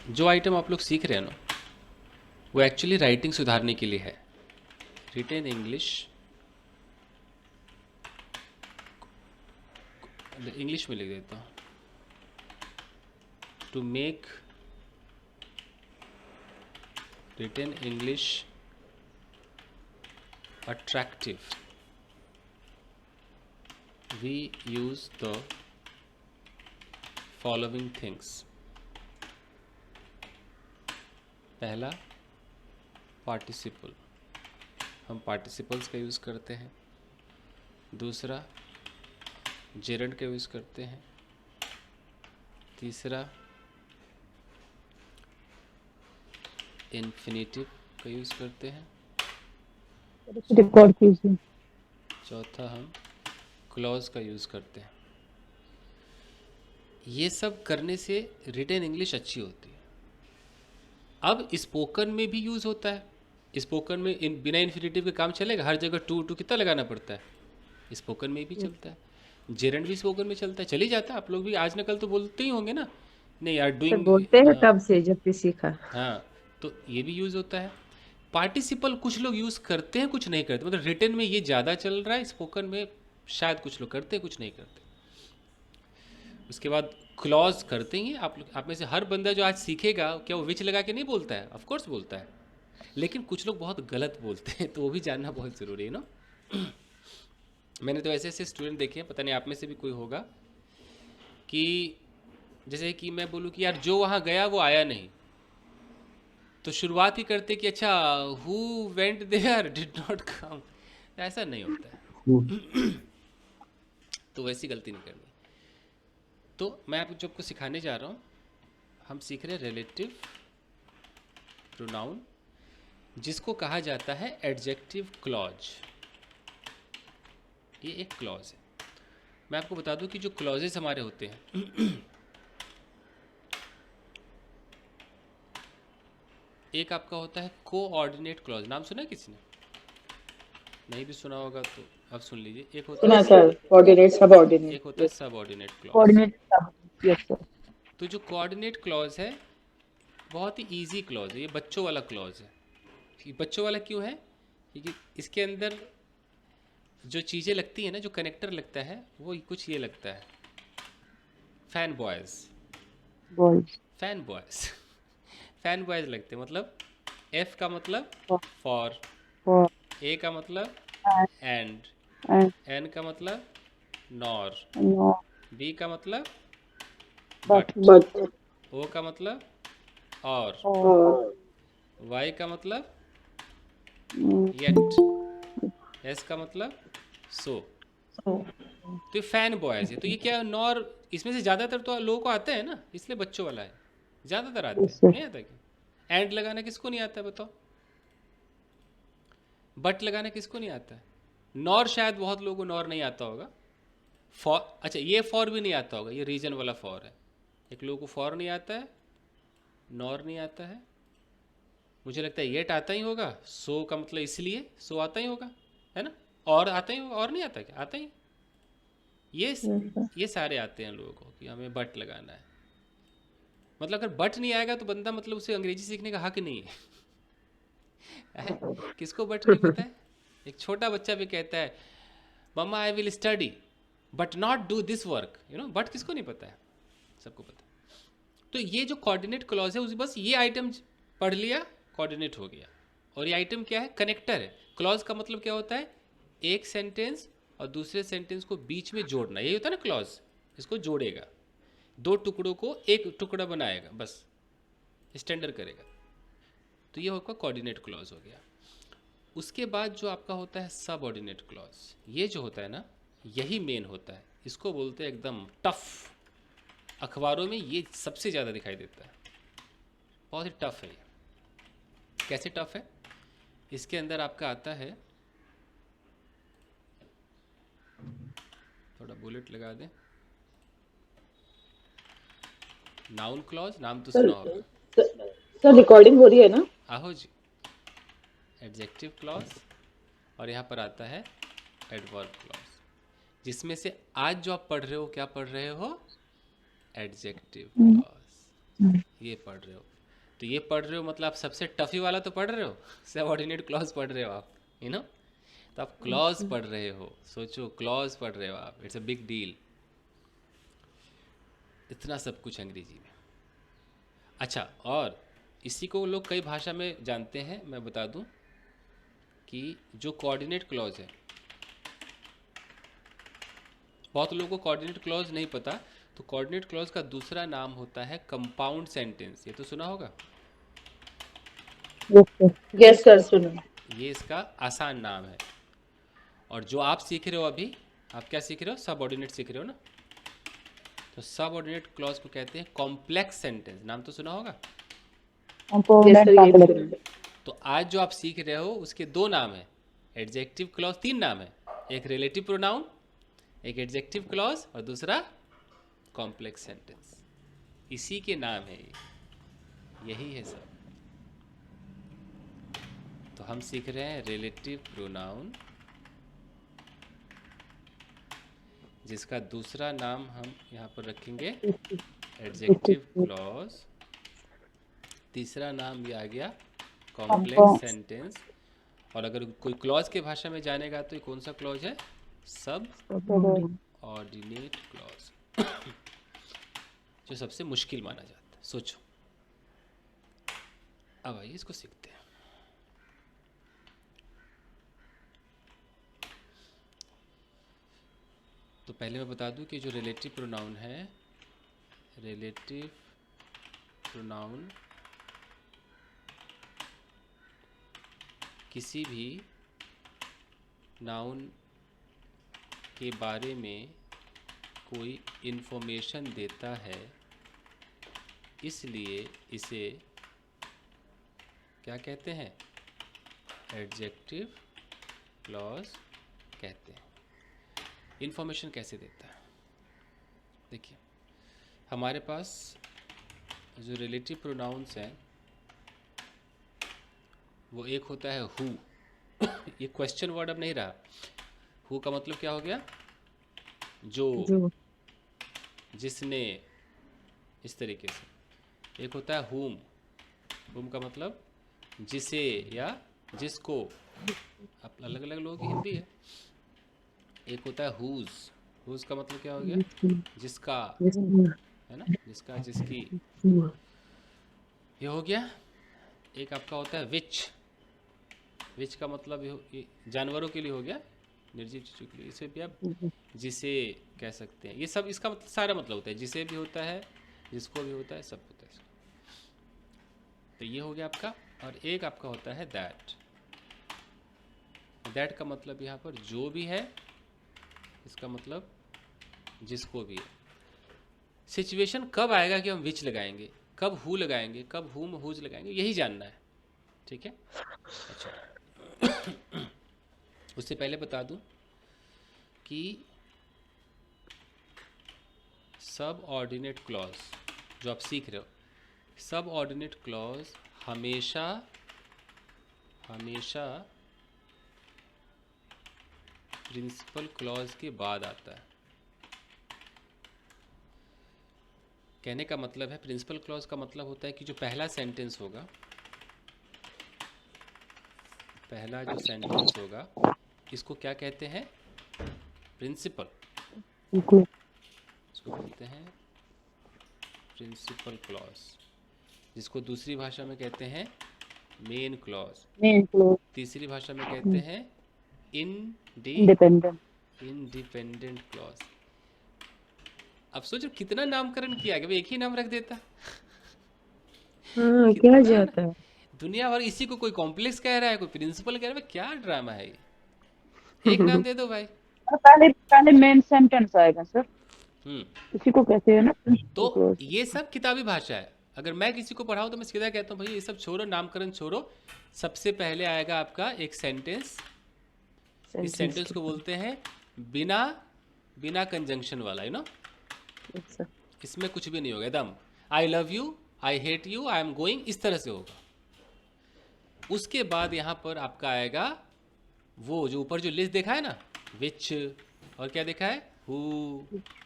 जो आइटम आप लोग सीख रहे हैं ना, वो एक्चुअली राइटिंग सुधारने के लिए है। रिटेन इंग्लिश, इंग्लिश में लिख देता हूँ, to make written English attractive we use the following things. पहला, पार्टिसिपल, हम पार्टिसिपल्स का यूज़ करते हैं। दूसरा, जेरंड का यूज़ करते हैं। तीसरा, इन्फिनेटिव का यूज़ करते हैं। रिकॉर्ड कीजिए। चौथा, हम क्लॉज का यूज़ करते हैं। ये सब करने से रिटेन इंग्लिश अच्छी होती है। अब स्पोकन में भी यूज़ होता है। स्पोकन में बिना इन्फिनेटिव के काम चलेगा? हर जगह टू टू कितना लगाना पड़ता है। स्पोकन में भी चलता है, जेरंड भी स्पोकन में चलता है, चल ही जाता है। आप लोग भी आज न कल तो बोलते ही होंगे ना, नहीं यार सर डूइंग। बोलते हैं हाँ तब से जब से सीखा। हाँ, तो ये भी यूज़ होता है। पार्टिसिपल कुछ लोग यूज़ करते हैं, कुछ नहीं करते। मतलब रिटन में ये ज़्यादा चल रहा है, स्पोकन में शायद कुछ लोग करते हैं, कुछ नहीं करते। उसके बाद क्लॉज करते ही हैं। आप में से हर बंदा जो आज सीखेगा, क्या वो विच लगा के नहीं बोलता है? ऑफ कोर्स बोलता है, लेकिन कुछ लोग बहुत गलत बोलते हैं, तो वो भी जानना बहुत ज़रूरी है ना। मैंने तो ऐसे ऐसे स्टूडेंट देखे हैं, पता नहीं आप में से भी कोई होगा, कि जैसे कि मैं बोलूँ कि यार जो वहाँ गया वो आया नहीं, तो शुरुआत ही करते कि अच्छा, who went there did not come. ऐसा नहीं होता है। तो वैसी गलती नहीं करनी। तो मैं आपको जो आपको सिखाने जा रहा हूँ, हम सीख रहे हैं रिलेटिव प्रोनाउन, जिसको कहा जाता है एडजेक्टिव क्लॉज। ये एक क्लॉज है। मैं आपको बता दूं कि जो क्लॉजेस हमारे होते हैं, एक आपका होता है कोऑर्डिनेट क्लॉज। नाम सुना है किसी ने? नहीं भी सुना होगा तो अब सुन लीजिए। एक होता सुना है, सर, ऑर्डिनेट सब ऑर्डिनेट। एक होता है subordinate clause. Coordinate. Yes sir. तो जो कोऑर्डिनेट क्लॉज है, बहुत ही इजी क्लॉज है। ये बच्चों वाला क्लॉज है। ये बच्चों वाला क्यों है? क्योंकि इसके अंदर जो चीज़ें लगती हैं ना, जो कनेक्टर लगता है, वो कुछ ये लगता है, fan boys. Boys. Fan boys. Fan boys लगते हैं। मतलब एफ का मतलब फॉर, फॉर ए का मतलब एंड, एंड एन का मतलब नॉर, नो बी का मतलब बट बट, बट ओ का मतलब और, और वाई का मतलब सो। येट, एस का मतलब सो। तो ये फैन बॉयज़ है। तो ये क्या, नॉर, इसमें से ज़्यादातर तो लोगों को आता है ना, इसलिए बच्चों वाला है। ज़्यादातर आता है, यस सर। नहीं आता क्या? एंड लगाना किसको नहीं आता है बताओ? बट लगाना किसको नहीं आता है? नॉर शायद बहुत लोगों को नॉर नहीं आता होगा। फॉर, अच्छा ये फॉर भी नहीं आता होगा, ये रीजन वाला फॉर है। एक लोगों को फॉर नहीं आता है, नॉर नहीं आता है। मुझे लगता है येट आता ही होगा। सो का मतलब इसलिए सो आता ही होगा, है ना? और आता ही होगा, और नहीं आता क्या? आता ही। ये यस सर। ये सारे आते हैं लोगों को कि हमें बट लगाना है। मतलब अगर बट नहीं आएगा तो बंदा, मतलब उसे अंग्रेजी सीखने का हक नहीं है। किसको बट नहीं पता है? एक छोटा बच्चा भी कहता है, mamma I will study but not do this work, but किसको नहीं पता है? सबको पता है। तो ये जो कोऑर्डिनेट क्लॉज है, उस बस ये आइटम पढ़ लिया, कोऑर्डिनेट हो गया। और ये आइटम क्या है? कनेक्टर है। क्लॉज का मतलब क्या होता है? एक सेंटेंस और दूसरे सेंटेंस को बीच में जोड़ना, यही होता है ना क्लॉज। इसको जोड़ेगा, दो टुकड़ों को एक टुकड़ा बनाएगा, बस स्टैंडर्ड करेगा। तो ये होगा कोऑर्डिनेट क्लॉज हो गया। उसके बाद जो आपका होता है सब ऑर्डिनेट क्लॉज, ये जो होता है ना, यही मेन होता है। इसको बोलते हैं एकदम टफ। अखबारों में ये सबसे ज़्यादा दिखाई देता है। बहुत ही टफ है ये। कैसे टफ है? इसके अंदर आपका आता है, थोड़ा बुलेट लगा दें, नाउन क्लॉज, नाम तो सर, सुना होगा। सर रिकॉर्डिंग हो रही है ना? आहो जी। एडजेक्टिव क्लॉज, और यहाँ पर आता है एडवर्ब क्लॉज, जिसमें से आज जो आप पढ़ रहे हो, क्या पढ़ रहे हो? Adjective clause. ये पढ़ रहे हो। तो ये पढ़ रहे हो मतलब आप सबसे टफी वाला तो पढ़ रहे हो, सबऑर्डिनेट क्लॉज पढ़ रहे हो आप, यू नो। तो आप क्लॉज पढ़ रहे हो, सोचो क्लॉज पढ़ रहे हो आप, इट्स अ बिग डील। इतना सब कुछ अंग्रेजी में। अच्छा, और इसी को लोग कई भाषा में जानते हैं, मैं बता दूं कि जो कोऑर्डिनेट क्लॉज है, बहुत लोगों को कोऑर्डिनेट क्लॉज नहीं पता, तो कोऑर्डिनेट क्लॉज का दूसरा नाम होता है कंपाउंड सेंटेंस। ये तो सुना होगा, Yes, sir. Yes, sir. सुनो. ये इसका आसान नाम है। और जो आप सीख रहे हो अभी, आप क्या सीख रहे हो, सबऑर्डिनेट सीख रहे हो ना, तो सबऑर्डिनेट क्लॉज को कहते हैं कॉम्प्लेक्स सेंटेंस। नाम तो सुना होगा। Compound Yes, and sir. ये भी complex. सुनो. तो आज जो आप सीख रहे हो उसके दो नाम है, एडजेक्टिव क्लॉज तीन नाम है, एक रिलेटिव प्रोनाउन, एक एडजेक्टिव क्लॉज, और दूसरा कॉम्प्लेक्स सेंटेंस। इसी के नाम है ये, यही है सब। तो हम सीख रहे हैं रिलेटिव प्रोनाउन, जिसका दूसरा नाम हम यहाँ पर रखेंगे एडजेक्टिव क्लॉज, तीसरा नाम ये आ गया कॉम्प्लेक्स सेंटेंस। और अगर कोई क्लॉज के भाषा में जानेगा तो ये कौन सा क्लॉज है, सब ऑर्डिनेट क्लॉज, जो सबसे मुश्किल माना जाता है। सोचो, अब आइए इसको सीखते हैं। तो पहले मैं बता दूं कि जो रिलेटिव प्रोनाउन है, रिलेटिव प्रोनाउन किसी भी नाउन के बारे में कोई इन्फॉर्मेशन देता है, इसलिए इसे क्या कहते हैं, एडजेक्टिव क्लॉज कहते हैं। इन्फॉर्मेशन कैसे देता है, देखिए हमारे पास जो रिलेटिव प्रोनाउंस हैं वो एक होता है हु। ये क्वेश्चन वर्ड अब नहीं रहा। हु का मतलब क्या हो गया, जो, जिसने, इस तरीके से। एक होता है हुम, हुम का मतलब जिसे या जिसको, अब अलग अलग लोगों की हिंदी है। एक होता है हुज, हुज का मतलब क्या हो गया, जिसका, है ना, जिसका, जिसकी, ये हो गया। एक आपका होता है विच, विच का मतलब ये जानवरों के लिए हो गया, निर्जीव चीज़ों के लिए। इसे भी आप जिसे कह सकते हैं। ये सब इसका मतलब सारा मतलब होता है, जिसे भी होता है, जिसको भी होता है, सब होता है। तो ये हो गया आपका। और एक आपका होता है दैट, दैट का मतलब यहाँ पर जो भी है, इसका मतलब जिसको भी है। सिचुएशन कब आएगा कि हम विच लगाएंगे, कब हु लगाएंगे, कब हुम हुज लगाएंगे, यही जानना है, ठीक है। अच्छा, उससे पहले बता दूं कि सब ऑर्डिनेट क्लॉज जो आप सीख रहे हो, सब ऑर्डिनेट क्लॉज हमेशा हमेशा प्रिंसिपल क्लॉज के बाद आता है। कहने का मतलब है, प्रिंसिपल क्लॉज का मतलब होता है कि जो पहला सेंटेंस होगा, पहला जो सेंटेंस होगा, इसको क्या कहते हैं, प्रिंसिपल, इसको बोलते हैं प्रिंसिपल क्लॉज, जिसको दूसरी भाषा में कहते हैं मेन क्लॉज, तीसरी भाषा में कहते हैं इंडिपेंडेंट क्लॉज। अब सोचो कितना नामकरण किया गया, एक ही नाम रख देता। हाँ, क्या कितना जाता है। दुनिया भर, इसी को कोई कॉम्प्लेक्स कह रहा है, कोई प्रिंसिपल कह रहा है, क्या ड्रामा है ये। एक नाम दे दो भाई। और पहले पहले मेन सेंटेंस आएगा सर, हम्म इसी को कहते हैं ना तो principal clause। ये सब किताबी भाषा है। अगर मैं किसी को पढ़ाऊं तो मैं सीधा कहता हूँ भाई ये सब छोड़ो, नामकरण छोड़ो, सबसे पहले आएगा आपका एक सेंटेंस। इस सेंटेंस को बोलते हैं बिना बिना कंजंक्शन वाला, यू नो। Yes, sir. इसमें कुछ भी नहीं होगा, एकदम I love you, I hate you, I am going, इस तरह से होगा। उसके बाद यहाँ पर आपका आएगा वो जो ऊपर जो लिस्ट देखा है ना, विच, और क्या देखा है, who,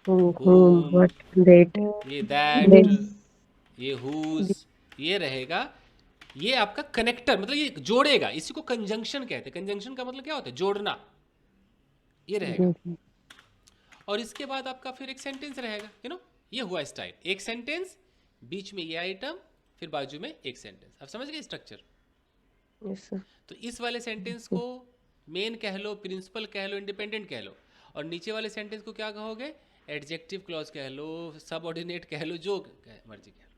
Who, whom, what, that, ये दैट, this, ये हुज, ये रहेगा, ये आपका कनेक्टर, मतलब ये जोड़ेगा, इसी को कंजंक्शन कहते हैं। कंजंक्शन का मतलब क्या होता है? जोड़ना, ये रहेगा। और इसके बाद आपका फिर एक सेंटेंस रहेगा, ये हुआ स्टाइल, एक सेंटेंस, बीच में ये आइटम, फिर बाजू में एक सेंटेंस। आप समझ गए स्ट्रक्चर? Yes sir. तो इस वाले सेंटेंस को मेन कह लो, प्रिंसिपल कह लो, इंडिपेंडेंट कह लो, और नीचे वाले सेंटेंस को क्या कहोगे? एडजेक्टिव क्लॉज कह लो, सबऑर्डिनेट कह लो, जो मर्जी कह लो,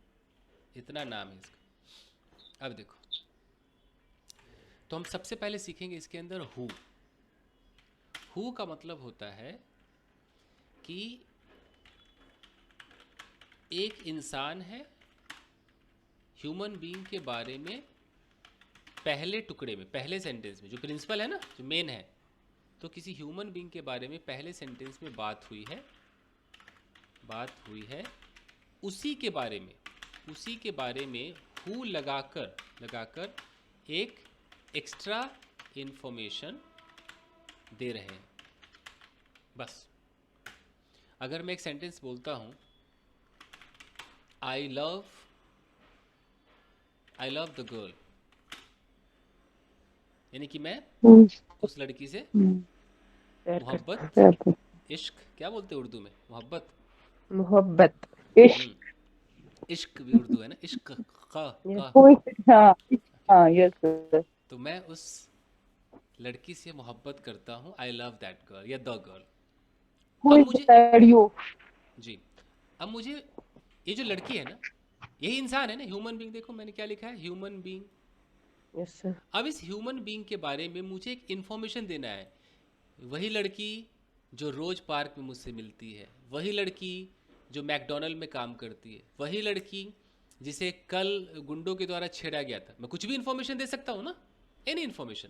इतना नाम है इसका। अब देखो, तो हम सबसे पहले सीखेंगे इसके अंदर हु। हु का मतलब होता है कि एक इंसान है, ह्यूमन बीइंग के बारे में पहले टुकड़े में, पहले सेंटेंस में, जो प्रिंसिपल है ना, जो मेन है, तो किसी ह्यूमन बीइंग के बारे में पहले सेंटेंस में बात हुई है, उसी के बारे में हु लगाकर एक एक्स्ट्रा इंफॉर्मेशन दे रहे हैं। बस अगर मैं एक सेंटेंस बोलता हूं, आई लव द गर्ल, यानी कि मैं उस लड़की से मोहब्बत, इश्क, क्या बोलते हैं उर्दू में? मोहब्बत, इश्क भी उर्दू है ना, इश्क का। हाँ यस सर। तो मैं उस लड़की से मोहब्बत करता हूँ, आई लव दैट गर्ल या द गर्ल। अब मुझे जी, अब मुझे ये जो लड़की है ना, यही इंसान है ना, ह्यूमन बीइंग। देखो मैंने क्या लिखा है, ह्यूमन बीइंग। Yes sir. अब इस ह्यूमन बीइंग के बारे में मुझे एक इन्फॉर्मेशन देना है। वही लड़की जो रोज पार्क में मुझसे मिलती है, वही लड़की जो मैकडोनल्ड में काम करती है, वही लड़की जिसे कल गुंडों के द्वारा छेड़ा गया था। मैं कुछ भी इन्फॉर्मेशन दे सकता हूँ ना, एनी इन्फॉर्मेशन।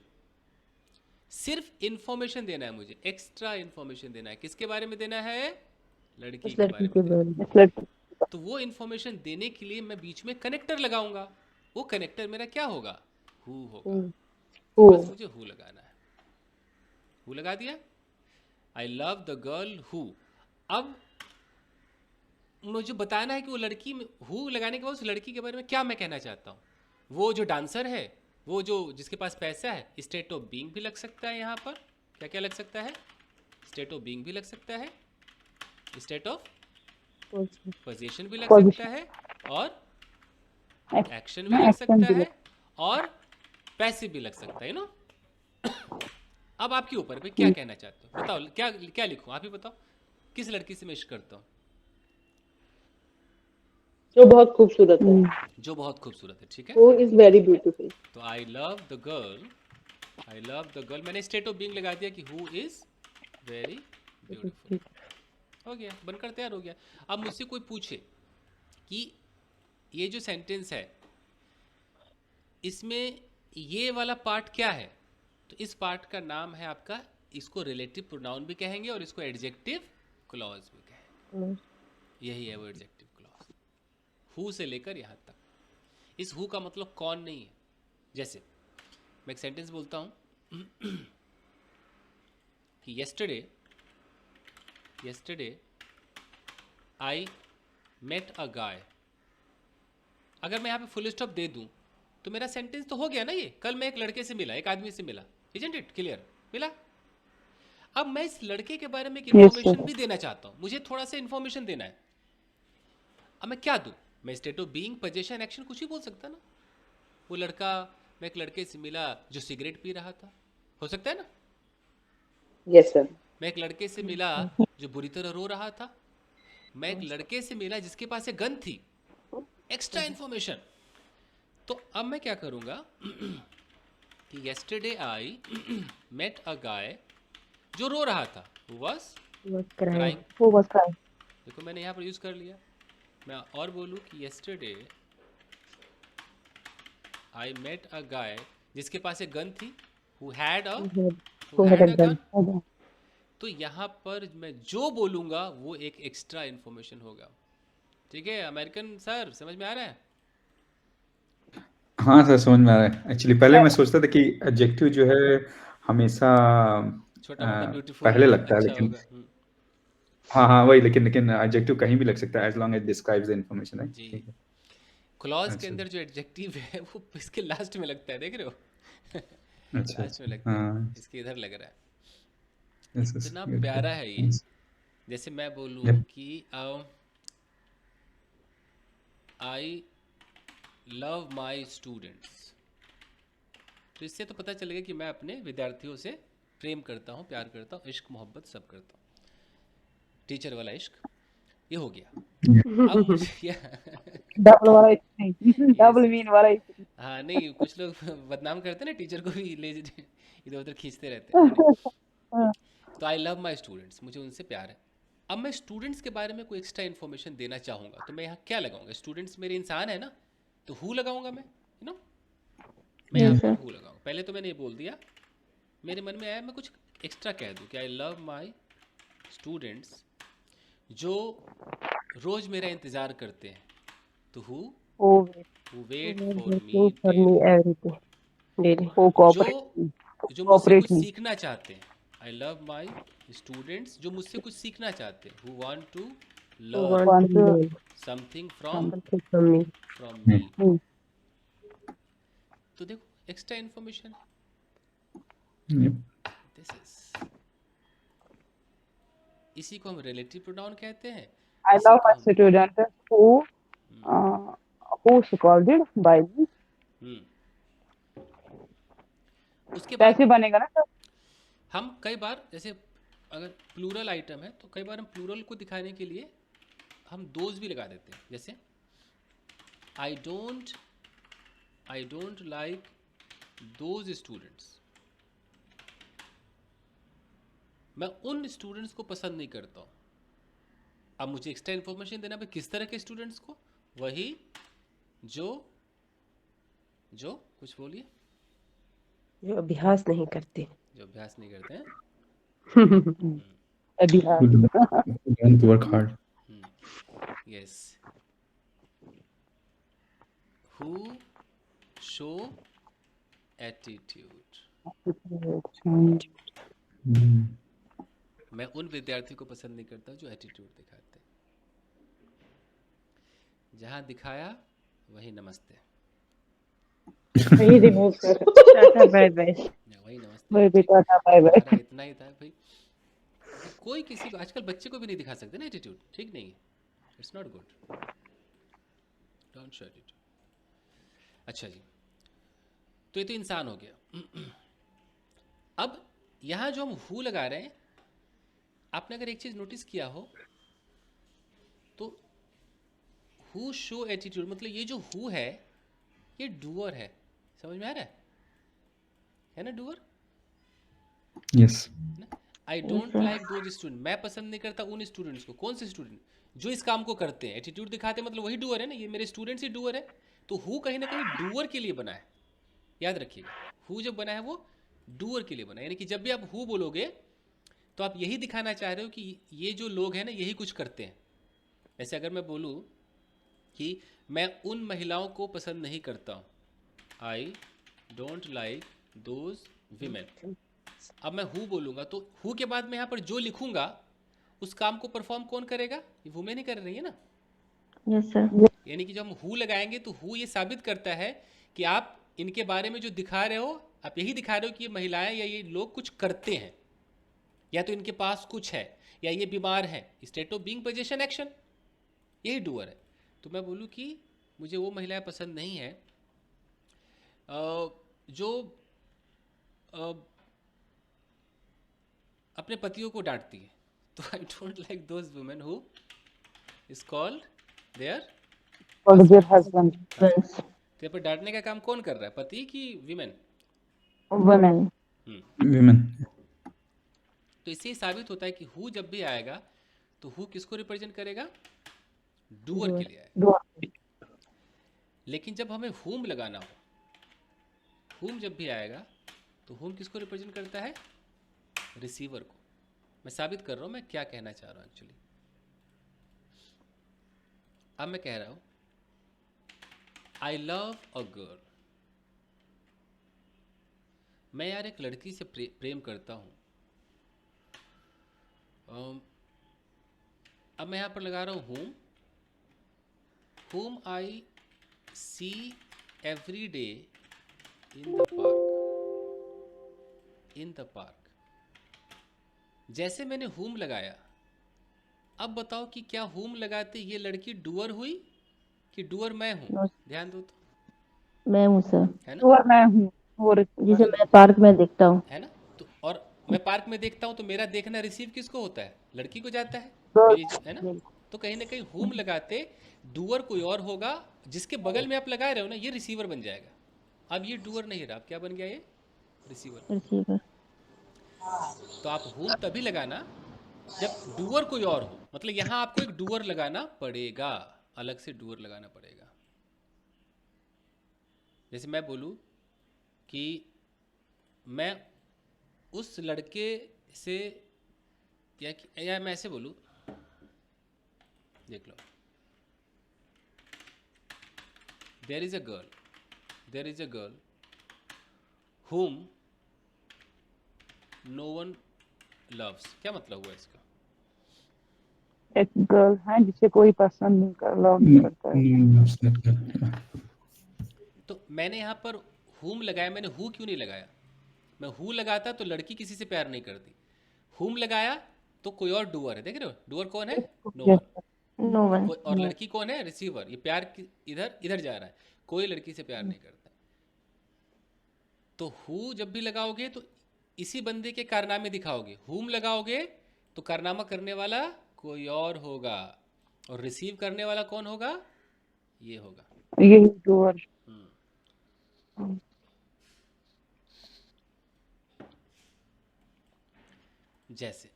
सिर्फ इन्फॉर्मेशन देना है मुझे, एक्स्ट्रा इन्फॉर्मेशन देना है। किसके बारे में देना है? लड़की के बारे में देना है। तो वो इन्फॉर्मेशन देने के लिए मैं बीच में कनेक्टर लगाऊंगा। वो कनेक्टर मेरा क्या होगा? हु होगा। तो बस मुझे हु लगाना है। हु लगा दिया, आई लव द गर्ल हु। अब मुझे बताना है कि वो लड़की में हु लगाने के बाद उस लड़की के बारे में क्या मैं कहना चाहता हूँ। वो जो डांसर है, वो जो जिसके पास पैसा है, स्टेट ऑफ बीइंग भी लग सकता है यहाँ पर। क्या क्या लग सकता है? स्टेट ऑफ बीइंग भी लग सकता है, स्टेट ऑफ पोजीशन भी लग सकता है, और एक्शन भी लग सकता है, और पैसिव भी लग सकता है, अब आपके ऊपर पे क्या कहना चाहते हो, बताओ क्या क्या लिखूं? आप ही बताओ, किस लड़की से मैं इश्क करता हूँ? जो बहुत खूबसूरत है। जो बहुत खूबसूरत है, ठीक है। Who is very beautiful. तो आई लव द गर्ल, मैंने स्टेट ऑफ बीइंग लगा दिया कि हु इज वेरी ब्यूटीफुल। हो गया, बनकर तैयार हो गया। अब मुझसे कोई पूछे कि ये जो सेंटेंस है, इसमें ये वाला पार्ट क्या है, तो इस पार्ट का नाम है आपका, इसको रिलेटिव प्रोनाउन भी कहेंगे और इसको एडजेक्टिव क्लॉज भी कहेंगे। यही है वो एडजेक्टिव क्लॉज, हु से लेकर यहाँ तक। इस हु का मतलब कौन नहीं है। जैसे मैं एक सेंटेंस बोलता हूँ कि yesterday I met a guy। अगर मैं यहाँ पे फुल स्टॉप दे दूं तो मेरा सेंटेंस तो हो गया ना। ये कल मैं एक लड़के से मिला, एक आदमी से मिला, इजंट इट क्लियर? मिला। अब मैं इस लड़के के बारे में एक इन्फॉर्मेशन भी देना चाहता हूँ, मुझे थोड़ा सा इन्फॉर्मेशन देना है। अब मैं क्या दूं? मैं state of being, position, action कुछ भी बोल सकता ना। वो लड़का, मैं एक लड़के से मिला जो सिगरेट पी रहा था, हो सकता है ना। Yes sir. मैं एक लड़के से मिला जो बुरी तरह रो रहा था। मैं एक लड़के से मिला जिसके पास एक गन थी, एक्स्ट्रा इन्फॉर्मेशन। तो अब मैं क्या करूंगा कि yesterday I met a guy जो रो रहा था, who was crying। देखो मैंने यहाँ पर यूज कर लिया। मैं और बोलूँ कि yesterday I met a guy जिसके पास एक गन थी, who had a gun। तो यहाँ पर मैं जो बोलूंगा वो एक एक्स्ट्रा इन्फॉर्मेशन होगा। ठीक है अमेरिकन सर, समझ में आ रहा है? हाँ सर, समझ में आ रहा है। एक्चुअली पहले मैं सोचता था कि एडजेक्टिव जो है हमेशा छोटा मोटा ब्यूटीफुल पहले लगता है, अच्छा लेकिन होगा। हाँ वही, लेकिन एडजेक्टिव कहीं भी लग सकता है as long as describes the information है। जी। ठीक है। क्लॉज के अच्छा अंदर जो एडजेक्टिव है वो इसके लास्ट में लगता है, देख रहे हो? अच्छा लास्ट में अच्छा लगता है, हाँ इसके इधर लग रहा है। यस यस इतना गुड प्यारा है ये। गुड जैसे मैं बोलूँ यप कि आई लव माई स्टूडेंट्स, तो इससे तो पता चलेगा कि मैं अपने विद्यार्थियों से प्रेम करता हूँ, प्यार करता हूँ, इश्क मोहब्बत सब करता हूँ, टीचर वाला इश्क। ये हो गया। अब मुझे डबल वाला नहीं, यस डबल यस, मीन वाला नहीं। हाँ नहीं, कुछ लोग बदनाम करते हैं ना टीचर को भी, ले इधर उधर खींचते रहते हैं, नहीं नहीं। तो आई लव माई स्टूडेंट्स, मुझे उनसे प्यार है। अब मैं स्टूडेंट्स के बारे में कोई एक्स्ट्रा इन्फॉर्मेशन देना चाहूँगा तो मैं यहाँ क्या लगाऊंगा? स्टूडेंट्स मेरे इंसान है ना, तो हु लगाऊंगा मैं, यू नो, मैं यहाँ यस पर सर। हु लगाऊंगा। पहले तो मैंने ये बोल दिया, मेरे मन में आया मैं कुछ एक्स्ट्रा कह दूँ कि आई लव माई स्टूडेंट्स जो रोज़ मेरा इंतज़ार करते हैं, तो हु ओ wait for me waiting for me daily, everything daily, वो जो जो मुझसे कोऑपरेट कुछ मी, सीखना चाहते हैं। आई लव माई स्टूडेंट्स जो मुझसे कुछ सीखना चाहते हैं, who want to learn want to something from something from me. Me. तो देखो extra information yup this is, इसी को हम रिलेटिव प्रोनाउन कहते हैं, आई इसी लव को माय हम स्टूडेंट हु स्कॉल्डेड बाय मी। हम्म, उसके बाद कैसे बनेगा ना सर? हम कई बार, जैसे अगर प्लूरल आइटम है तो कई बार हम प्लूरल को दिखाने के लिए हम दोज भी लगा देते हैं। जैसे आई डोंट लाइक दोज स्टूडेंट्स, मैं उन स्टूडेंट्स को पसंद नहीं करता हूँ। अब मुझे एक्स्ट्रा इन्फॉर्मेशन देना भाई किस तरह के स्टूडेंट्स को, वही जो जो कुछ बोलिए, जो अभ्यास नहीं करते। जो अभ्यास नहीं करते हैं। अभी हाँ। who don't work hard yes, who show attitude, मैं उन विद्यार्थियों को पसंद नहीं करता जो एटीट्यूड दिखाते हैं। जहाँ दिखाया वही नमस्ते, वही रिमूव कर। Tata bye bye. वही नमस्ते। वही ठीक, बेटा था, बाय बाय। हमारा इतना ही था भाई। कोई किसी को, आजकल बच्चे को भी नहीं दिखा सकते ना एटीट्यूड, ठीक नहीं है, it's not good, don't show attitude. अच्छा जी, तो ये तो इंसान हो गया। अब यहाँ जो हम हु लगा रहे हैं, आपने अगर एक चीज़ नोटिस किया हो तो हु शो एटीट्यूड, मतलब ये जो हु है ये डूअर है, समझ में आ रहा है ना? डूअर यस ना। आई डोंट लाइक दोज स्टूडेंट, मैं पसंद नहीं करता उन स्टूडेंट्स को। कौन से स्टूडेंट? जो इस काम को करते हैं, एटीट्यूड दिखाते हैं, मतलब वही डूअर है ना, ये मेरे स्टूडेंट्स ही डूअर है। तो हु कहीं ना कहीं डूअर के लिए बना है, याद रखिएगा। हु जब बना है वो डूअर के लिए बना है, यानी कि जब भी आप हु बोलोगे तो आप यही दिखाना चाह रहे हो कि ये जो लोग हैं ना यही कुछ करते हैं। ऐसे अगर मैं बोलूँ कि मैं उन महिलाओं को पसंद नहीं करता हूँ, आई डोंट लाइक दोज वीमेन, अब मैं हु बोलूँगा तो हु के बाद मैं यहाँ पर जो लिखूँगा उस काम को परफॉर्म कौन करेगा? ये वुमेन ही कर रही है ना। Yes sir. यानी कि जब हम हु लगाएंगे तो हु ये साबित करता है कि आप इनके बारे में जो दिखा रहे हो, आप यही दिखा रहे हो कि ये महिलाएं या ये लोग कुछ करते हैं, या तो इनके पास कुछ है, या ये बीमार हैं। State of being, position, action, यही डूअर है। तो मैं बोलूँ कि मुझे वो महिलाएं पसंद नहीं है जो अपने पतियों को डांटती है। तो I don't like those women who is scold their और देयर हस्बैंड, फ्रेंड्स, तो यहाँ पर डांटने का काम कौन कर रहा है, पति की विमेन? वुमेन। women तो इससे ही साबित होता है कि हु जब भी आएगा तो हु किसको रिप्रेजेंट करेगा? डूअर के लिए आएगा। लेकिन जब हमें हुम लगाना हो, हुम जब भी आएगा तो हुम किसको रिप्रेजेंट करता है? रिसीवर को। मैं साबित कर रहा हूं मैं क्या कहना चाह रहा हूं एक्चुअली। अब मैं कह रहा हूं आई लव अ गर्ल, मैं यार एक लड़की से प्रेम करता हूं। अब मैं यहां पर लगा रहा हूं hmm I see every day in the park, in the park. जैसे मैंने हुम लगाया, अब बताओ कि क्या हुम लगाते ये लड़की डूअर हुई कि डूअर मैं हूं? No, ध्यान दो तो, मैं हूँ सर, है ना? और मैं हूँ, और जिसे तो मैं पार्क में देखता हूँ। है ना? तो और मैं पार्क में देखता हूँ तो मेरा देखना रिसीव किसको होता है? लड़की को जाता है, मेरी जो है ना। तो कहीं ना कहीं हुम लगाते डूअर कोई और होगा, जिसके बगल में आप लगा रहे हो ना, ये रिसीवर बन जाएगा। अब ये डूअर नहीं रहा, अब क्या बन गया? ये रिसीवर बन गया। रिसीवर। तो आप हुम तभी लगाना जब डूअर कोई और हो, मतलब यहां आपको एक डूअर लगाना पड़ेगा, अलग से डूअर लगाना पड़ेगा। जैसे मैं बोलूं कि मैं उस लड़के से, या मैं ऐसे बोलूं, देख लो, there is a girl whom no one loves. क्या मतलब हुआ इसका? एक गर्ल है जिसे कोई पसंद नहीं कर, लव नहीं करता है। तो मैंने यहाँ पर whom लगाया, मैंने who क्यों नहीं लगाया? मैं who लगाता तो लड़की किसी से प्यार नहीं करती, whom लगाया तो कोई और डूअर है। देख रहे हो, डूअर कौन है? No Yes, one. no और one. कोई और लड़की कौन है? रिसीवर। ये प्यार इधर इधर जा रहा है, कोई लड़की से प्यार नहीं करता। तो हु जब भी लगाओगे तो इसी बंदे के कारनामे दिखाओगे, हुम लगाओगे तो कारनामा करने वाला कोई और होगा, और रिसीव करने वाला कौन होगा? ये होगा। यही डूअर। जैसे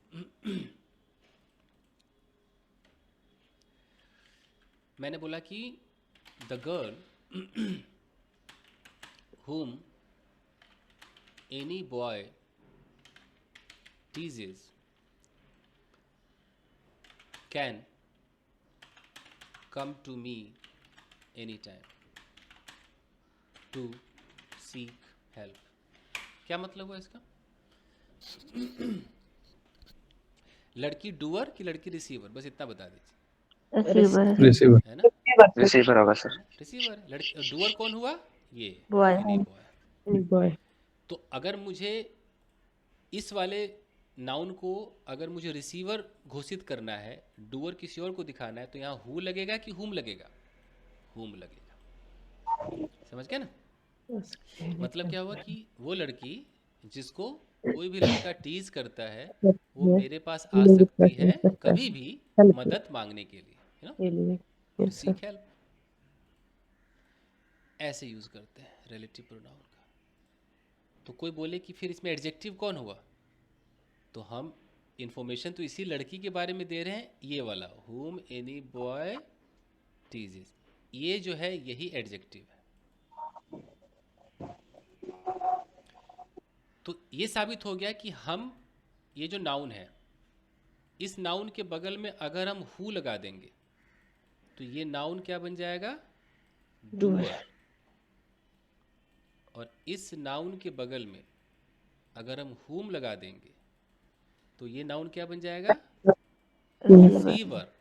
मैंने बोला कि the girl whom any boy teases can come to me anytime to seek help। क्या मतलब हुआ इसका? लड़की डूअर कि लड़की रिसीवर, बस इतना बता दीजिए, रिसीवर। रिसीवर। है ना? रिसीवर होगा सर। है ना? रिसीवर है। लड़की डूअर कौन हुआ? ये बॉय। Any boy. बॉय। तो अगर मुझे इस वाले नाउन को, अगर मुझे रिसीवर घोषित करना है, डूअर किसी और को दिखाना है, तो यहाँ हु लगेगा कि हुम लगेगा? हुम लगेगा। समझ गए ना? मतलब क्या हुआ कि वो लड़की जिसको कोई भी लड़का टीज करता है, वो मेरे पास आ सकती है कभी भी मदद मांगने के लिए, है ना? के लिए। To yes sir. Seek help. ऐसे यूज करते हैं रिलेटिव प्रोनाउन का। तो कोई बोले कि फिर इसमें एडजेक्टिव कौन हुआ, तो हम इंफॉर्मेशन तो इसी लड़की के बारे में दे रहे हैं, ये वाला whom any boy teases, ये जो है यही एडजेक्टिव है। तो ये साबित हो गया कि हम, ये जो नाउन है, इस नाउन के बगल में अगर हम हु लगा देंगे तो ये नाउन क्या बन जाएगा? डूअर। और इस नाउन के बगल में अगर हम हुम लगा देंगे तो ये नाउन क्या बन जाएगा? रिसीवर।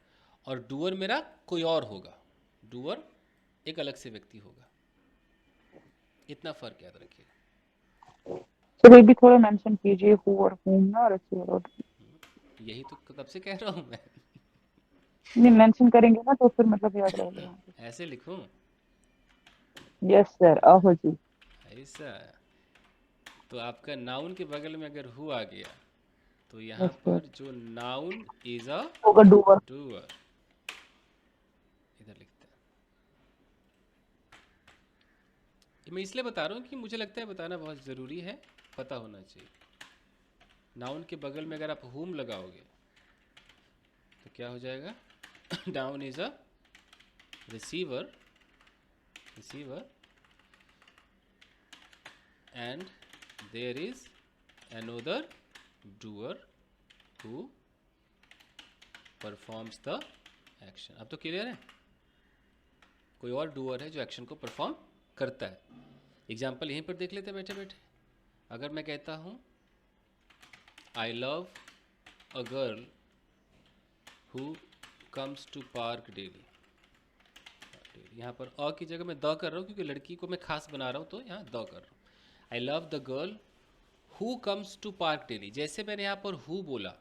और डूअर मेरा कोई और होगा, डूअर एक अलग से व्यक्ति होगा। इतना फर्क याद रखिएगा। तो ये भी थोड़ा मेंशन कीजिए, हु और whom ना, रिसीवर। यही तो तब से कह रहा हूं मैं। नहीं, मेंशन करेंगे ना तो फिर मतलब याद रहेगा। ऐसे लिखूं? यस सर, आहो जी। ऐसा? तो आपका नाउन के बगल में अगर हु आ गया तो यहाँ यस सर, पर जो नाउन इज अ होगा डूअर। डूअर, इधर लिखते हैं। ये मैं इसलिए बता रहा हूँ कि मुझे लगता है बताना बहुत ज़रूरी है, पता होना चाहिए। नाउन के बगल में अगर आप हुम लगाओगे तो क्या हो जाएगा? Noun is a receiver, receiver, and there is another doer who performs the action। अब तो क्लियर है? कोई और डूअर है जो एक्शन को परफॉर्म करता है। एग्जाम्पल यहीं पर देख लेते हैं बैठे बैठे। अगर मैं कहता हूँ I love a girl who comes to park daily, यहाँ पर अ की जगह मैं द कर रहा हूँ क्योंकि लड़की को मैं खास बना रहा हूँ, तो यहाँ द कर रहा हूँ। I love the girl who comes to park daily. जैसे मैंने यहाँ पर हु बोला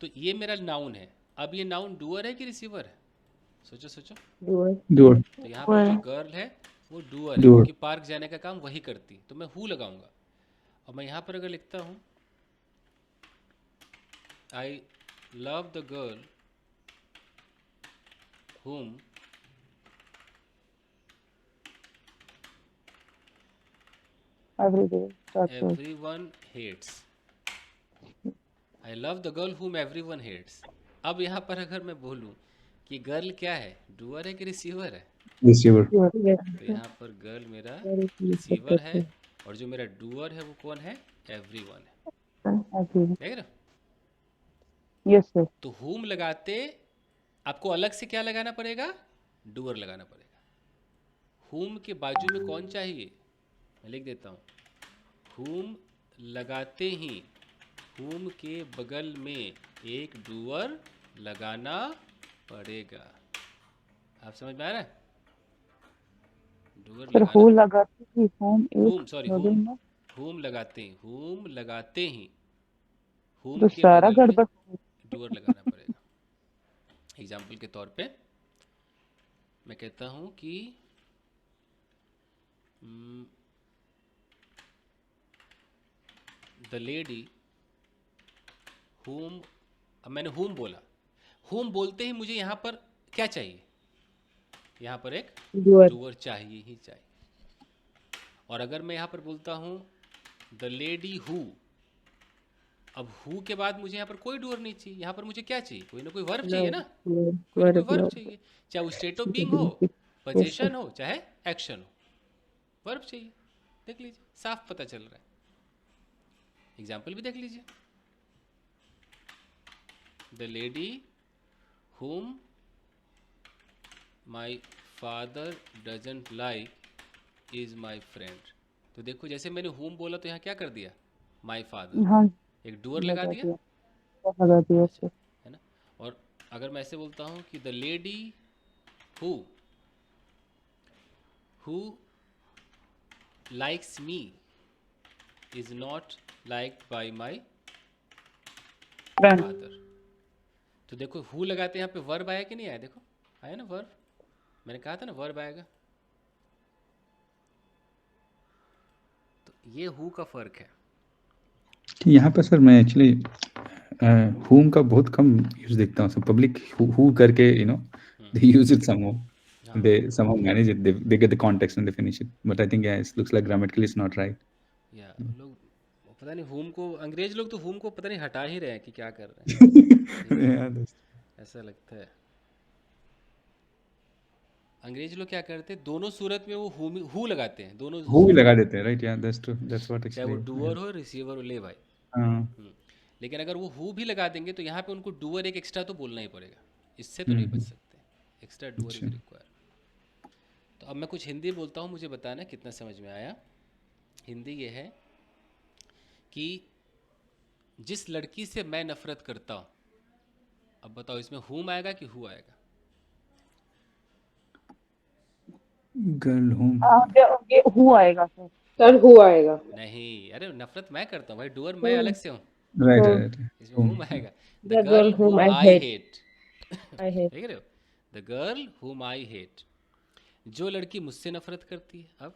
तो ये मेरा नाउन है। अब ये नाउन डूअर है कि रिसीवर है? सोचो सोचो। डूअर। डूअर तो यहाँ पर जो गर्ल है वो डूअर है, डूअर क्योंकि पार्क जाने का काम वही करती है, तो मैं हु लगाऊंगा। और मैं यहाँ पर अगर लिखता हूँ I love the girl whom every day start with everyone hates। I love the girl whom everyone hates। अब यहाँ पर अगर मैं बोलूँ कि गर्ल क्या है, डूअर है कि रिसीवर है, रिसीवर तो यहाँ पर गर्ल मेरा रिसीवर है every और जो मेरा डूअर है वो कौन है, एवरीवन है। every day. देख रहे हो? Yes, sir. तो whom लगाते आपको अलग से क्या लगाना पड़ेगा, डूअर लगाना पड़ेगा। whom के बाजू में कौन चाहिए, मैं लिख देता हूँ, whom लगाते ही whom के बगल में एक डूअर लगाना पड़ेगा। आप समझ में आ रहा है? डूअर Sir, who लगाते ही whom एक whom सॉरी बगल में whom लगाते ही whom लगाते ही whom तो के सारा बगल में गड़बड़ डूअर लगाना पड़ेगा। एग्जाम्पल के तौर पे मैं कहता हूँ कि द लेडी whom, अब मैंने whom बोला, whom बोलते ही मुझे यहाँ पर क्या चाहिए, यहाँ पर एक डूअर। डूअर चाहिए ही चाहिए। और अगर मैं यहाँ पर बोलता हूँ द लेडी हु, अब हु के बाद मुझे यहाँ पर कोई डूअर नहीं चाहिए, यहाँ पर मुझे क्या चाहिए, कोई ना कोई वर्ब चाहिए ना, कोई ना कोई वर्ब चाहिए, चाहे वो स्टेट ऑफ बीइंग हो, पोजीशन हो, चाहे एक्शन हो, वर्ब चाहिए। देख लीजिए, साफ पता चल रहा है। एग्जाम्पल भी देख लीजिए, the lady whom my father doesn't like is my friend। तो देखो जैसे मैंने whom बोला तो यहाँ क्या कर दिया, my father, हाँ एक डूअर लगा दिया, लगा दिया अच्छा, sir. है ना। और अगर मैं ऐसे बोलता हूँ कि the lady who likes me is not liked by my Friend. father। तो देखो हु लगाते हैं, यहाँ पे वर्ब आया कि नहीं आया, देखो आया ना वर्ब, मैंने कहा था ना वर्ब आएगा। तो ये हु का फर्क है। यहाँ पर सर मैं एक्चुअली whom का बहुत कम यूज देखता हूँ। पब्लिक who करके they use it somehow, हाँ, they somehow manage it, they get the context and they finish it, but I think yeah, it looks like grammatically it's not right। या लोग पता नहीं हुम को, अंग्रेज लोग तो हुम को पता नहीं हटा ही रहे हैं कि क्या कर रहे हैं। Yeah, ऐसा लगता है अंग्रेज लोग क्या करते हैं, दोनों सूरत में वो हु लगाते हैं, दोनों who भी लगा देते हैं, right? Yeah, that's true, that's what चाहे वो actually डूअर हो रिसीवर हो, ले भाई। हाँ लेकिन अगर वो हु भी लगा देंगे तो यहाँ पे उनको डूअर एक एक्स्ट्रा तो बोलना ही पड़ेगा, इससे तो नहीं बच सकते, एक्स्ट्रा डूअर इज अच्छा। रिक्वायर। तो अब मैं कुछ हिंदी बोलता हूँ, मुझे बताना कितना समझ में आया। हिंदी ये है कि जिस लड़की से मैं नफरत करता हूँ, अब बताओ इसमें हुम आएगा कि हु आएगा? girl whom ये who आएगा सर. सर हु आएगा। नहीं, अरे नफरत मैं करता हूँ भाई, डूअर मैं अलग से हूँ, right Whom. right इसमें whom हुम आएगा। The The girl girl whom हुम I I hate. Hate. I hate देख रहे हो, द गर्ल हुम आई हेट, जो लड़की मुझसे नफरत करती है। अब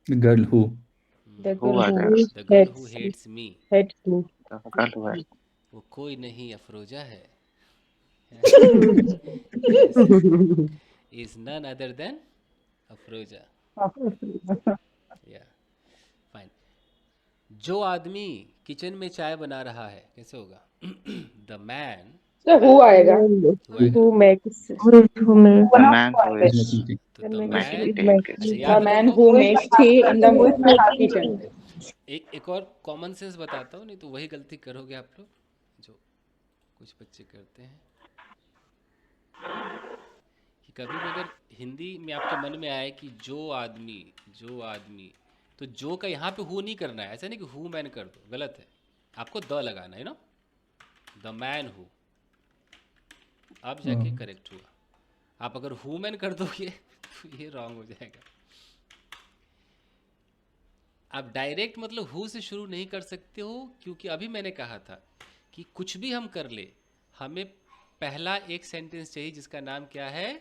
the girl who the Who girl are who girls? The girl who hates hates me, hates me। Girl who are वो कोई नहीं अफरोजा है, is none other than Afroza. या फाइन। जो आदमी किचन में चाय बना रहा है, कैसे होगा? द मैन सर हु आएगा। Who makes the man who is is making tea। तो the making man, tea in अच्छा kitchen. याद द मैन रखो। Who makes T in the kitchen. एक और कॉमन सेंस बताता हूँ, नहीं तो वही गलती करोगे आप लोग जो कुछ बच्चे करते हैं, कि कभी भी अगर हिंदी में आपके मन में आए कि जो आदमी, तो जो का यहाँ पे हु नहीं करना है, ऐसा नहीं कि हु मैन कर दो, गलत है, आपको द लगाना है ना, द मैन हु, अब जाके करेक्ट हुआ। आप अगर हु मैन कर दोगे तो ये रॉन्ग हो जाएगा। आप डायरेक्ट मतलब हु से शुरू नहीं कर सकते हो, क्योंकि अभी मैंने कहा था कि कुछ भी हम कर ले, हमें पहला एक सेंटेंस चाहिए जिसका नाम क्या है?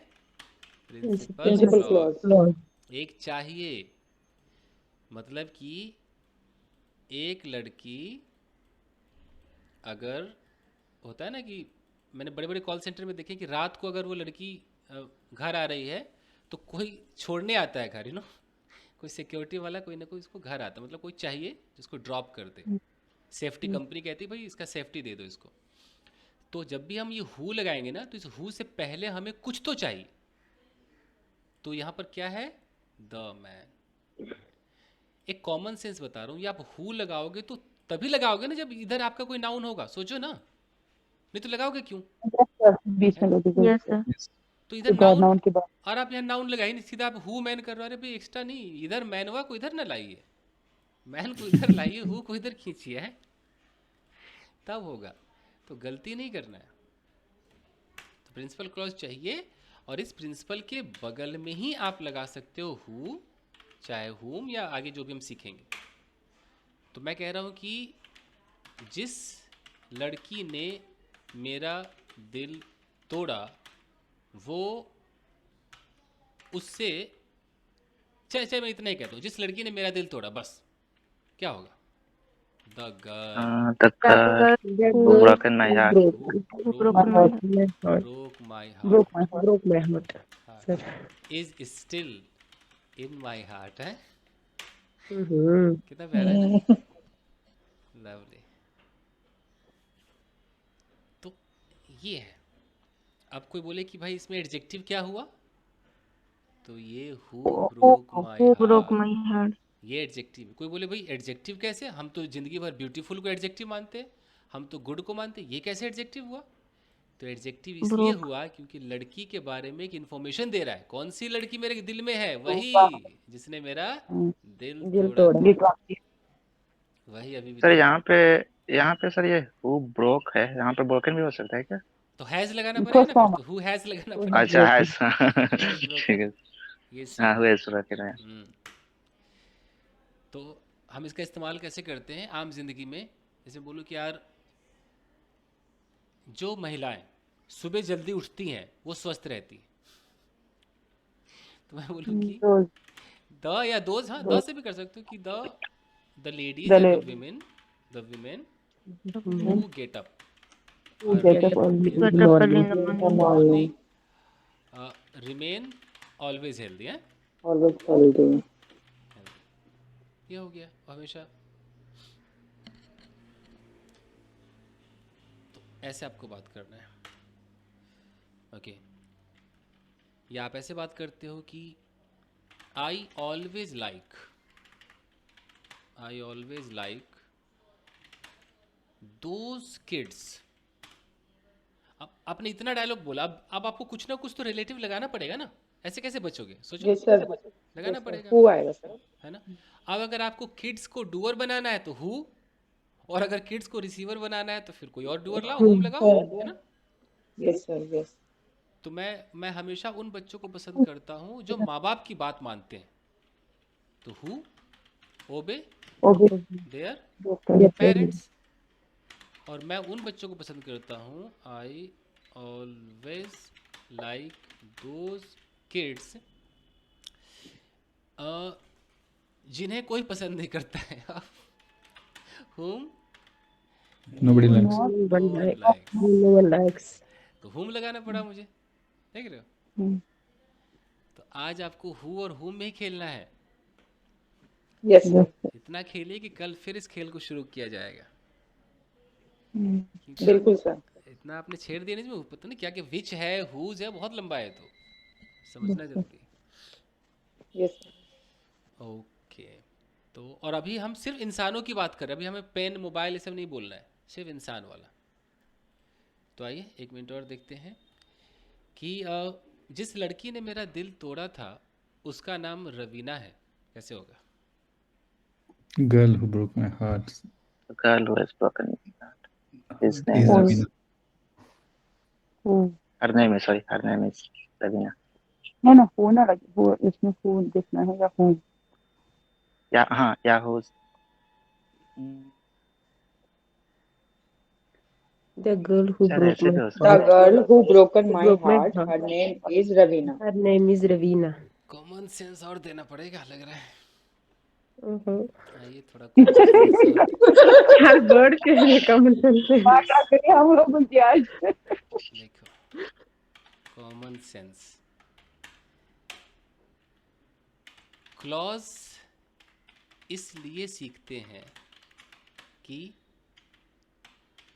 Principal principal clause. क्लॉज। एक चाहिए, मतलब कि एक लड़की अगर, होता है ना कि मैंने बड़े बड़े कॉल सेंटर में देखे कि रात को अगर वो लड़की घर आ रही है तो कोई छोड़ने आता है घर, कोई सिक्योरिटी वाला कोई ना कोई उसको घर आता है, मतलब कोई चाहिए जिसको ड्रॉप कर दे। सेफ्टी कंपनी कहती है भाई इसका सेफ्टी दे दो इसको। तो जब भी हम ये हु लगाएंगे ना, तो इस हु से पहले हमें कुछ तो चाहिए। तो यहाँ पर क्या है? The man. एक कॉमन सेंस बता रहा हूँ, ये आप हु लगाओगे तो तभी लगाओगे ना जब इधर आपका कोई नाउन होगा, सोचो ना, नहीं तो लगाओगे क्यों? बीच में लोग Yes, sir. तो इधर गॉड नाउन, नाउन के बाद और आप यहाँ नाउन लगाए नहीं, सीधा आप हु मैन कर रहे हो। अरे भाई एक्स्ट्रा नहीं, इधर मैन हुआ को इधर ना लाइए, मैन को इधर लाइए, हु को इधर खींचिए, है तब होगा। तो गलती नहीं करना है। तो प्रिंसिपल क्लॉज चाहिए, और इस प्रिंसिपल के बगल में ही आप लगा सकते हो हु, चाहे हुम, या आगे जो भी हम सीखेंगे। तो मैं कह रहा हूँ कि जिस लड़की ने मेरा दिल तोड़ा, वो उससे, चाहे मैं इतना ही कहता हूँ, जिस लड़की ने मेरा दिल तोड़ा, बस क्या होगा? The girl The girl who broken my heart. Who broke my heart? broke my broke heart my broke my heart. Sir. is still in my heart है। हम्म। कितना प्यारा है ना, लवली। तो ये है। अब कोई बोले कि भाई इसमें एडजेक्टिव क्या हुआ, तो ये who broke my Who broke heart, my heart? ये एडजेक्टिव। कोई बोले भाई एडजेक्टिव कैसे, हम तो जिंदगी भर ब्यूटीफुल को एडजेक्टिव मानते हैं, हम तो गुड को मानते हैं, ये कैसे एडजेक्टिव हुआ? तो एडजेक्टिव इसलिए Broke. हुआ क्योंकि लड़की के बारे में एक इन्फॉर्मेशन दे रहा है। कौन सी लड़की मेरे दिल में है? वही जिसने मेरा दिल दिल तोड़ा, तोड़ा। वही अभी भी सर तोड़ा। यहाँ पे सर ये who broke है, यहाँ पे broken भी हो सकता है क्या? तो हैज लगाना पड़ेगा फर्स्ट ना, फिर फॉर्म तो हु हैज लगाना Who पड़ेगा। has अच्छा है। Who has ठीक broken, है। ये हाँ सीन who है। has broken है। तो हम इसका इस्तेमाल कैसे करते हैं आम जिंदगी में? जैसे बोलो कि यार जो महिलाएं सुबह जल्दी उठती हैं वो स्वस्थ रहती हैं, तो मैं बोलूँ कि द या दोज, हाँ द से भी कर सकते हो कि द लेडीज या the women who get up get up early in the morning, remain always healthy है। always healthy. ये हो गया हमेशा। तो ऐसे आपको बात करना है, ओके। या आप ऐसे बात करते हो कि I always like those kids. अब आपने इतना डायलॉग बोला, अब आपको कुछ ना कुछ तो रिलेटिव लगाना पड़ेगा ना, ऐसे कैसे बचोगे? सोचो, Yes sir. लगाना Yes, sir. पड़ेगा, Who आएगा सर? है ना। अब अगर आपको किड्स को डूअर बनाना है तो हु, और अगर किड्स को रिसीवर बनाना है तो फिर कोई और डूअर लाओ, होम लगाओ, है ना। Yes sir. Yes. तो मैं हमेशा उन बच्चों को पसंद करता हूँ जो माँ बाप की बात मानते हैं। तो हु ओबे देयर पेरेंट्स, और मैं उन बच्चों को पसंद करता हूँ I always like those kids जिन्हें कोई पसंद नहीं करता है। whom Nobody no likes. One one like, likes। no one likes. तो whom लगाना पड़ा मुझे, देख रहे हो। तो आज आपको हु और whom में ही खेलना है। Yes sir. इतना खेलिए कि कल फिर इस खेल को शुरू किया जाएगा। क्योंकि बिल्कुल सर। इतना आपने छेड़ दिया नहीं, पता नहीं क्या क्या विच है, हुज है, बहुत लंबा है, तो समझना जरूरी है। Yes sir. ओके। तो और अभी हम सिर्फ इंसानों की बात कर रहे हैं, अभी हमें पेन मोबाइल ये सब नहीं बोलना है, सिर्फ इंसान वाला। तो आइए एक मिनट और देखते हैं कि जिस लड़की ने मेरा दिल तोड़ा था उसका नाम रवीना है, कैसे होगा? Girl who broke my heart The girl who has broken my heart. His is name is Ravina. her name is Ravina. नहीं ना हु ना लगे, हु इसमें हु देखना है या हु? या हाँ या who's The girl who शायद broke ऐसे my भी हो सकता The heart. girl who broken my Broke my heart, heart. her name is Ravina. Her name is Ravina. Common sense और देना पड़ेगा लग रहा है। Uh-huh. आइए थोड़ा कॉमन सेंस और हर वर्ड के लिए कॉमन सेंस है। माँ क्या करें हम लोग की आज? देखो कॉमन सेंस क्लॉज इसलिए सीखते हैं कि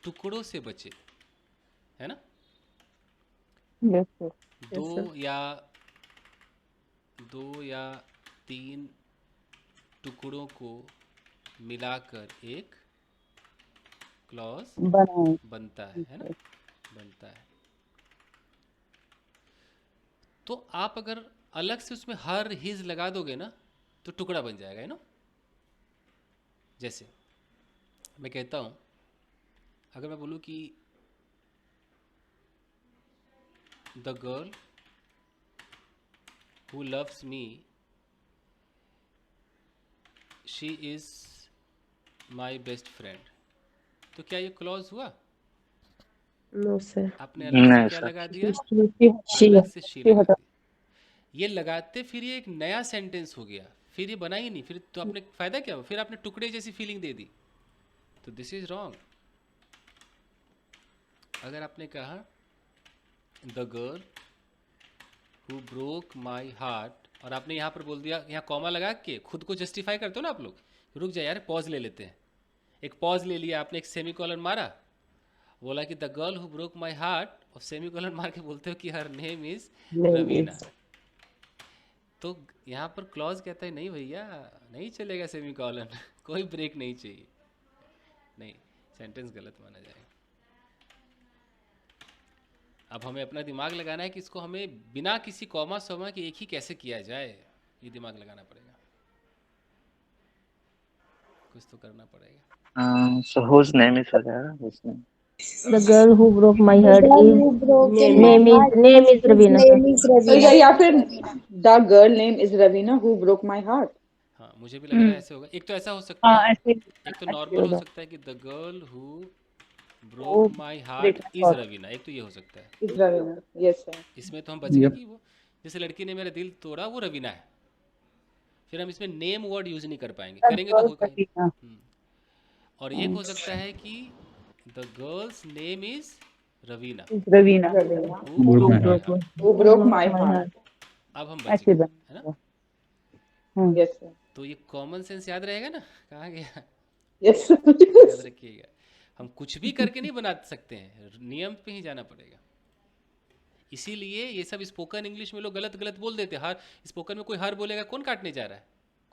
टुकड़ों से बचे, है ना? Yes sir. दो या तीन टुकड़ों को मिलाकर एक क्लॉज बनाए। बनता है ना? बनता है। तो आप अगर अलग से उसमें हर हिज लगा दोगे ना तो टुकड़ा बन जाएगा, है ना? जैसे मैं कहता हूँ, अगर मैं बोलूँ कि the girl who loves me she is my best friend, तो क्या ये क्लॉज हुआ? No sir. आपने अलग से नहीं क्या सर। लगा दिया? शी अलग से शी लगा हटा। दिया। ये लगाते फिर ये एक नया सेंटेंस हो गया, फिर ये बना ही नहीं, फिर तो आपने फायदा क्या हुआ? फिर आपने टुकड़े जैसी फीलिंग दे दी, तो दिस इज रॉन्ग। अगर आपने कहा the girl who broke my heart और आपने यहाँ पर बोल दिया, यहाँ कॉमा लगा के खुद को जस्टिफाई करते हो ना आप लोग, रुक जाए यार पॉज ले लेते हैं, एक पॉज ले लिया आपने, एक सेमी कॉलन मारा, बोला कि the girl who broke my heart और सेमी कॉलन मार के बोलते हो कि her name is Name Raveena. is. तो यहाँ पर क्लॉज कहता है नहीं भैया नहीं चलेगा सेमी कॉलन कोई ब्रेक नहीं चाहिए, नहीं, सेंटेंस गलत माना जाएगा। अब हमें अपना दिमाग लगाना है कि इसको हमें बिना किसी कॉमा सोमा के एक ही कैसे किया जाए, ये दिमाग लगाना पड़ेगा, कुछ तो करना पड़ेगा। So whose name is हो जाएगा whose name? The girl who broke my The heart girl is who broke Name my name is heart, name is his Ravina sir. name is तो Ravina. या फिर the girl name is Ravina who broke my heart. हाँ मुझे भी लग रहा है ऐसे होगा। एक तो ऐसा हो सकता हाँ है, ऐसे एक तो ऐसे नॉर्मल हो होगा। सकता है कि द गर्ल हु वो broke my heart break my is heart. Raveena, एक तो ये हो सकता है। Is Ravina. Yes sir. इसमें तो हम बच गए Yep. कि वो जैसे लड़की ने मेरा दिल तोड़ा वो रवीना है, फिर हम इसमें नेम वर्ड यूज नहीं कर पाएंगे, करेंगे तो होगा ही। हाँ, और एक हो सकता है कि the girls name is Raveena Raveena Ravina. Who Broke broke my my heart. Heart. Who broke my heart. अब हम बच ऐसे गए, है ना? बन। Yes sir. तो ये कॉमन सेंस याद रहेगा ना, कहाँ गया? Yes sir. याद रखिएगा, हम कुछ भी करके नहीं बना सकते हैं, नियम पे ही जाना पड़ेगा। इसीलिए ये सब स्पोकन इंग्लिश में लोग गलत गलत बोल देते हैं। हर स्पोकन में कोई हर बोलेगा, कौन काटने जा रहा है?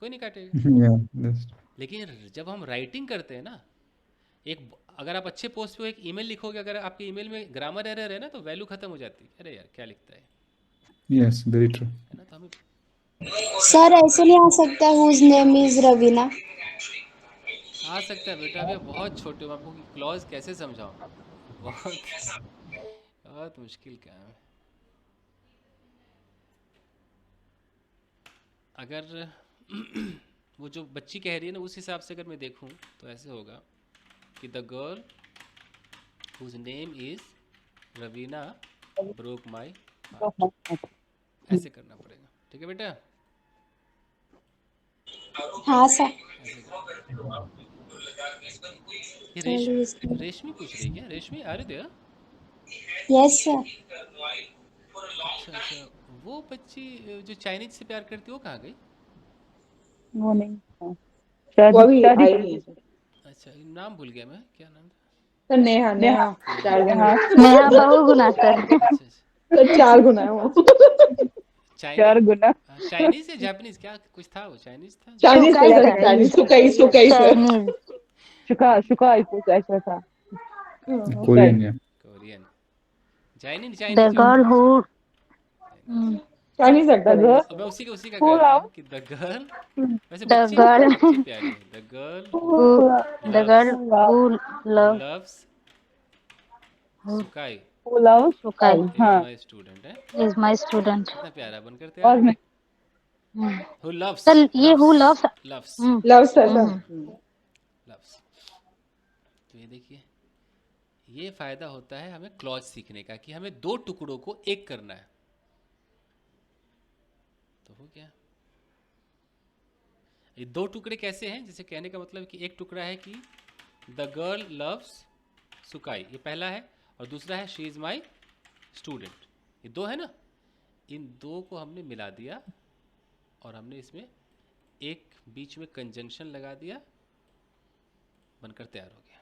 कोई नहीं काटेगा। Yeah, that's लेकिन जब हम राइटिंग करते हैं ना, एक अगर आप अच्छे पोस्ट पे एक ईमेल लिखोगे, अगर आपके ईमेल में ग्रामर एरर है ना तो वैल्यू खत्म हो जाती है, अरे यार क्या लिखता है yes, very true. ना? तो हमें सर ऐसे नहीं आ सकता whose name is रवीना? आ सकता है बेटा, अभी बहुत छोटे हो, आपको क्लॉज कैसे समझाऊं, बहुत बहुत मुश्किल काम है। अगर वो जो बच्ची कह रही है ना उस हिसाब से अगर मैं देखूं तो ऐसे होगा कि the girl whose name is Raveena broke my heart, ऐसे करना पड़ेगा। ठीक है बेटा, हाँ सर। ऐसे करना। ये चलिए रेशमी पूछ रही है क्या? रेशमी आ रही देयर? Yes sir. अच्छा अच्छा, वो बच्ची जो चाइनीज से प्यार करती है वो कहाँ गई? वो नहीं हाँ। शायद वो अभी शादी आई कर नहीं ली। है सर. अच्छा नाम भूल गया मैं, क्या नाम था? सर नेहा नेहा नेहा। 4 गुना. हाँ, नेहा बहुगुना सर। अच्छा अच्छा, सर 4 गुना है वो. चार गुना। चाइनीज या जापानीज, क्या कुछ था वो? चाइनीज था? Chinese Sukai sir sir. Chinese Sukai sir. Chinese. शुका ऐसा था। Korean, yeah. Korean, Chinese The Chinese girl who Chinese actor है. अब मैं उसी का Who कहता love? हूँ कि द गर्ल, वैसे The बच्ची girl- बच्ची प्यारी है, the girl who the girl who love loves who Sukai who loves Sukai is हाँ माय स्टूडेंट है, इज माय स्टूडेंट। कितना प्यारा बनकर और तैयार। मैं हु लव्स, सर ये who loves loves Love sir. Loves. तो ये देखिए, ये फायदा होता है हमें क्लॉज सीखने का कि हमें दो टुकड़ों को एक करना है। तो हो गया। ये दो टुकड़े कैसे हैं, जैसे कहने का मतलब कि एक टुकड़ा है कि द गर्ल लव्स सुकाई, ये पहला है, और दूसरा है शी इज माई स्टूडेंट। ये दो है ना, इन दो को हमने मिला दिया और हमने इसमें एक बीच में कंजंक्शन लगा दिया, बनकर तैयार हो गया।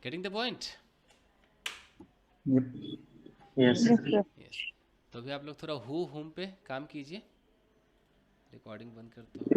Getting the point? Yep. Yes yes sir. Yes. तो अभी आप लोग थोड़ा हु हुम पे काम कीजिए। रिकॉर्डिंग बंद करता हूँ।